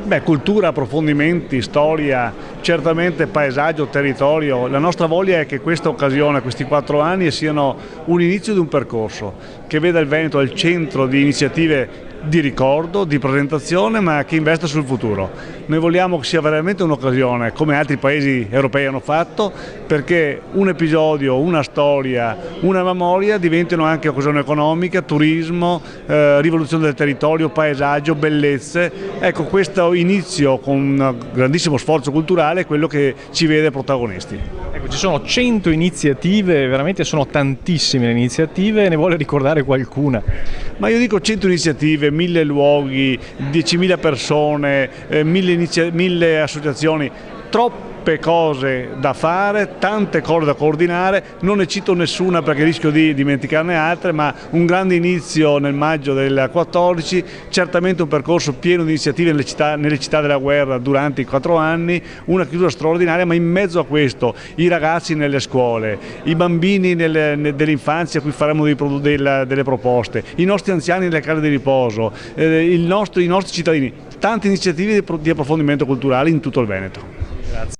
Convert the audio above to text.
Beh, cultura, approfondimenti, storia, certamente paesaggio, territorio. La nostra voglia è che questa occasione, questi 4 anni, siano un inizio di un percorso che veda il Veneto al centro di iniziative di ricordo, di presentazione, ma che investa sul futuro. Noi vogliamo che sia veramente un'occasione, come altri paesi europei hanno fatto, perché un episodio, una storia, una memoria diventino anche occasione economica, turismo, rivoluzione del territorio, paesaggio, bellezze. Ecco, questo inizio con un grandissimo sforzo culturale è quello che ci vede protagonisti. Ecco, ci sono 100 iniziative, veramente sono tantissime le iniziative, ne vuole ricordare qualcuna? Ma io dico 100 iniziative, 1000 luoghi, 10.000 persone, 1000 associazioni, troppe cose da fare, tante cose da coordinare, non ne cito nessuna perché rischio di dimenticarne altre, ma un grande inizio nel maggio del 14, certamente un percorso pieno di iniziative nelle città della guerra durante i 4 anni, una chiusura straordinaria, ma in mezzo a questo i ragazzi nelle scuole, i bambini dell'infanzia a cui faremo delle proposte, i nostri anziani nelle case di riposo, i nostri cittadini, tante iniziative di approfondimento culturale in tutto il Veneto. Grazie.